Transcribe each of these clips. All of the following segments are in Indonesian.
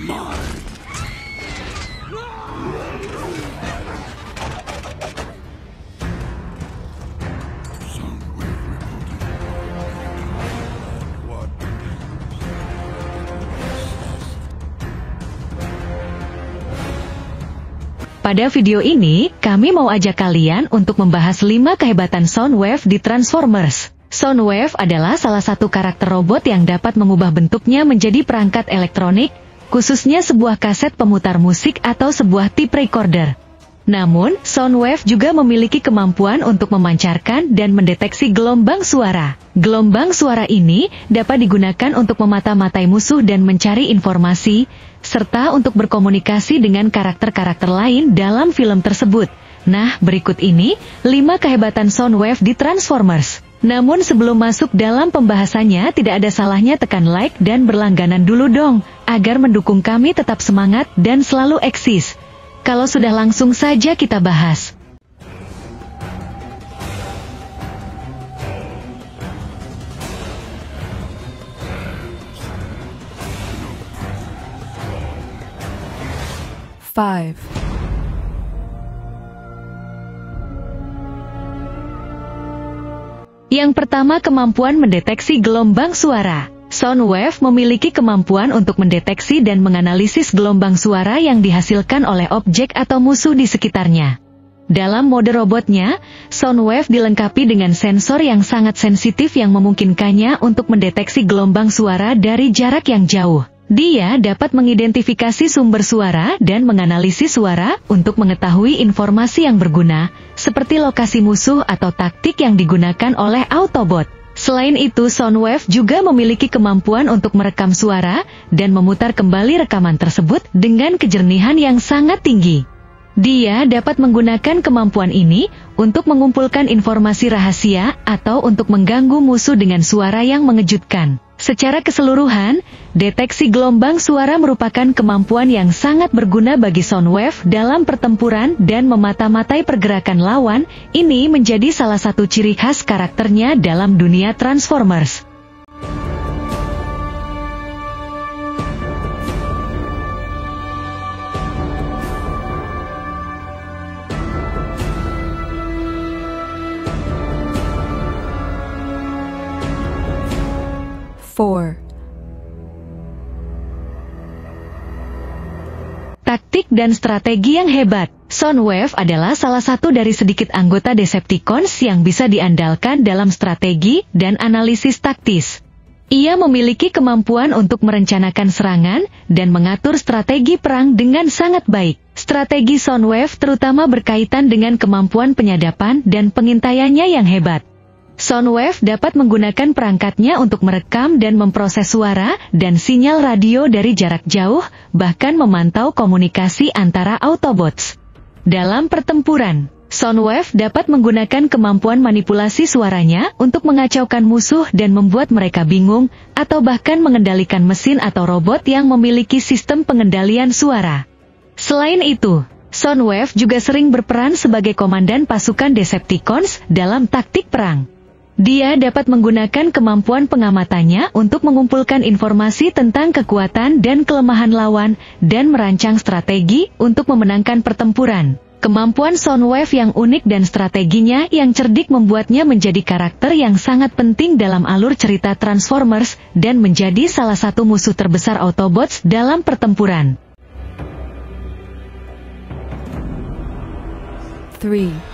Pada video ini, kami mau ajak kalian untuk membahas 5 kehebatan Soundwave di Transformers. Soundwave adalah salah satu karakter robot yang dapat mengubah bentuknya menjadi perangkat elektronik, khususnya sebuah kaset pemutar musik atau sebuah tape recorder. Namun, Soundwave juga memiliki kemampuan untuk memancarkan dan mendeteksi gelombang suara. Gelombang suara ini dapat digunakan untuk memata-matai musuh dan mencari informasi, serta untuk berkomunikasi dengan karakter-karakter lain dalam film tersebut. Nah, berikut ini 5 kehebatan Soundwave di Transformers. Namun sebelum masuk dalam pembahasannya, tidak ada salahnya tekan like dan berlangganan dulu dong, agar mendukung kami tetap semangat dan selalu eksis. Kalau sudah, langsung saja kita bahas. Yang pertama, kemampuan mendeteksi gelombang suara. Soundwave memiliki kemampuan untuk mendeteksi dan menganalisis gelombang suara yang dihasilkan oleh objek atau musuh di sekitarnya. Dalam mode robotnya, Soundwave dilengkapi dengan sensor yang sangat sensitif yang memungkinkannya untuk mendeteksi gelombang suara dari jarak yang jauh. Dia dapat mengidentifikasi sumber suara dan menganalisis suara untuk mengetahui informasi yang berguna, seperti lokasi musuh atau taktik yang digunakan oleh Autobot. Selain itu, Soundwave juga memiliki kemampuan untuk merekam suara dan memutar kembali rekaman tersebut dengan kejernihan yang sangat tinggi. Dia dapat menggunakan kemampuan ini untuk mengumpulkan informasi rahasia atau untuk mengganggu musuh dengan suara yang mengejutkan. Secara keseluruhan, deteksi gelombang suara merupakan kemampuan yang sangat berguna bagi Soundwave dalam pertempuran dan memata-matai pergerakan lawan. Ini menjadi salah satu ciri khas karakternya dalam dunia Transformers. Taktik dan strategi yang hebat. Soundwave adalah salah satu dari sedikit anggota Decepticons yang bisa diandalkan dalam strategi dan analisis taktis. Ia memiliki kemampuan untuk merencanakan serangan dan mengatur strategi perang dengan sangat baik. Strategi Soundwave terutama berkaitan dengan kemampuan penyadapan dan pengintaiannya yang hebat. Soundwave dapat menggunakan perangkatnya untuk merekam dan memproses suara dan sinyal radio dari jarak jauh, bahkan memantau komunikasi antara Autobots. Dalam pertempuran, Soundwave dapat menggunakan kemampuan manipulasi suaranya untuk mengacaukan musuh dan membuat mereka bingung, atau bahkan mengendalikan mesin atau robot yang memiliki sistem pengendalian suara. Selain itu, Soundwave juga sering berperan sebagai komandan pasukan Decepticons dalam taktik perang. Dia dapat menggunakan kemampuan pengamatannya untuk mengumpulkan informasi tentang kekuatan dan kelemahan lawan, dan merancang strategi untuk memenangkan pertempuran. Kemampuan Soundwave yang unik dan strateginya yang cerdik membuatnya menjadi karakter yang sangat penting dalam alur cerita Transformers, dan menjadi salah satu musuh terbesar Autobots dalam pertempuran. 3.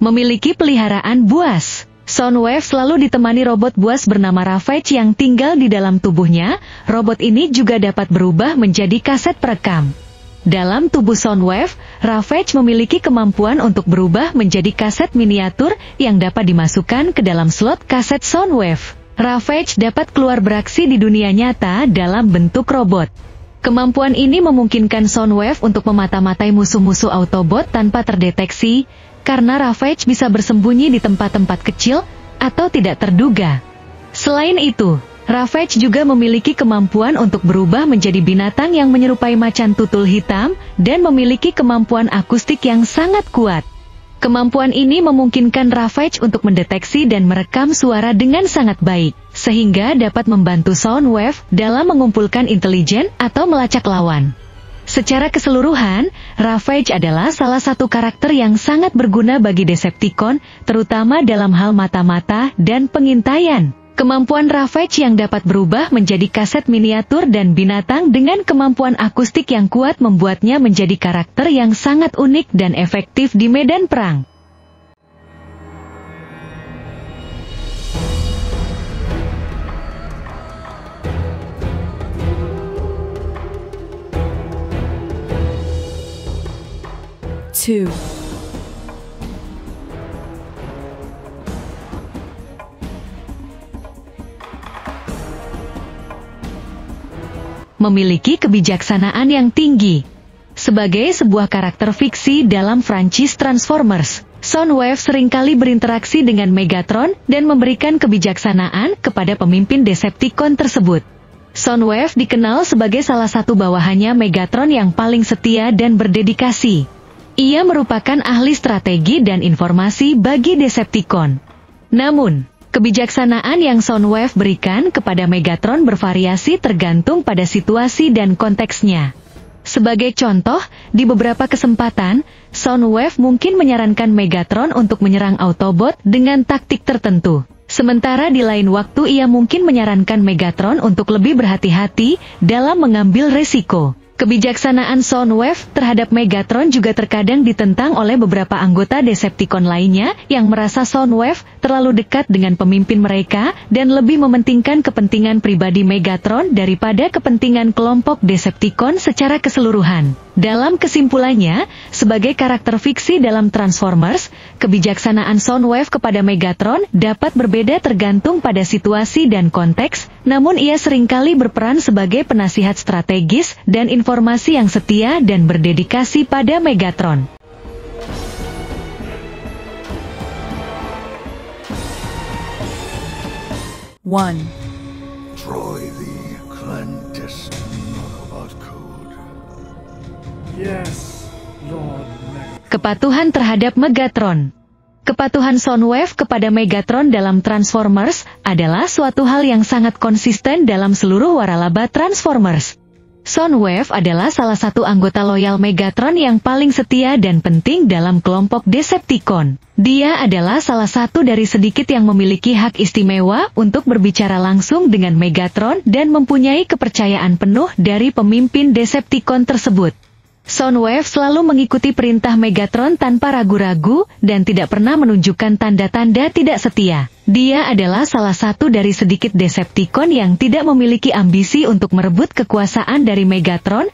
Memiliki peliharaan buas. Soundwave selalu ditemani robot buas bernama Ravage yang tinggal di dalam tubuhnya. Robot ini juga dapat berubah menjadi kaset perekam. Dalam tubuh Soundwave, Ravage memiliki kemampuan untuk berubah menjadi kaset miniatur yang dapat dimasukkan ke dalam slot kaset Soundwave. Ravage dapat keluar beraksi di dunia nyata dalam bentuk robot. Kemampuan ini memungkinkan Soundwave untuk memata-matai musuh-musuh Autobot tanpa terdeteksi, karena Ravage bisa bersembunyi di tempat-tempat kecil atau tidak terduga. Selain itu, Ravage juga memiliki kemampuan untuk berubah menjadi binatang yang menyerupai macan tutul hitam, dan memiliki kemampuan akustik yang sangat kuat. Kemampuan ini memungkinkan Ravage untuk mendeteksi dan merekam suara dengan sangat baik, sehingga dapat membantu Soundwave dalam mengumpulkan intelijen atau melacak lawan. Secara keseluruhan, Ravage adalah salah satu karakter yang sangat berguna bagi Decepticon, terutama dalam hal mata-mata dan pengintaian. Kemampuan Ravage yang dapat berubah menjadi kaset miniatur dan binatang dengan kemampuan akustik yang kuat membuatnya menjadi karakter yang sangat unik dan efektif di medan perang. Memiliki kebijaksanaan yang tinggi. Sebagai sebuah karakter fiksi dalam franchise Transformers, Soundwave seringkali berinteraksi dengan Megatron dan memberikan kebijaksanaan kepada pemimpin Decepticon tersebut. Soundwave dikenal sebagai salah satu bawahannya Megatron yang paling setia dan berdedikasi. Ia merupakan ahli strategi dan informasi bagi Decepticon. Namun, kebijaksanaan yang Soundwave berikan kepada Megatron bervariasi tergantung pada situasi dan konteksnya. Sebagai contoh, di beberapa kesempatan, Soundwave mungkin menyarankan Megatron untuk menyerang Autobot dengan taktik tertentu. Sementara di lain waktu ia mungkin menyarankan Megatron untuk lebih berhati-hati dalam mengambil resiko. Kebijaksanaan Soundwave terhadap Megatron juga terkadang ditentang oleh beberapa anggota Decepticon lainnya yang merasa Soundwave terlalu dekat dengan pemimpin mereka dan lebih mementingkan kepentingan pribadi Megatron daripada kepentingan kelompok Decepticon secara keseluruhan. Dalam kesimpulannya, sebagai karakter fiksi dalam Transformers, kebijaksanaan Soundwave kepada Megatron dapat berbeda tergantung pada situasi dan konteks, namun ia seringkali berperan sebagai penasihat strategis dan informasi yang setia dan berdedikasi pada Megatron. Troy the clandestine robot code. Yes, Lord Megatron. Kepatuhan terhadap Megatron. Kepatuhan Soundwave kepada Megatron dalam Transformers adalah suatu hal yang sangat konsisten dalam seluruh waralaba Transformers. Soundwave adalah salah satu anggota loyal Megatron yang paling setia dan penting dalam kelompok Decepticon. Dia adalah salah satu dari sedikit yang memiliki hak istimewa untuk berbicara langsung dengan Megatron dan mempunyai kepercayaan penuh dari pemimpin Decepticon tersebut. Soundwave selalu mengikuti perintah Megatron tanpa ragu-ragu dan tidak pernah menunjukkan tanda-tanda tidak setia. Dia adalah salah satu dari sedikit Decepticon yang tidak memiliki ambisi untuk merebut kekuasaan dari Megatron.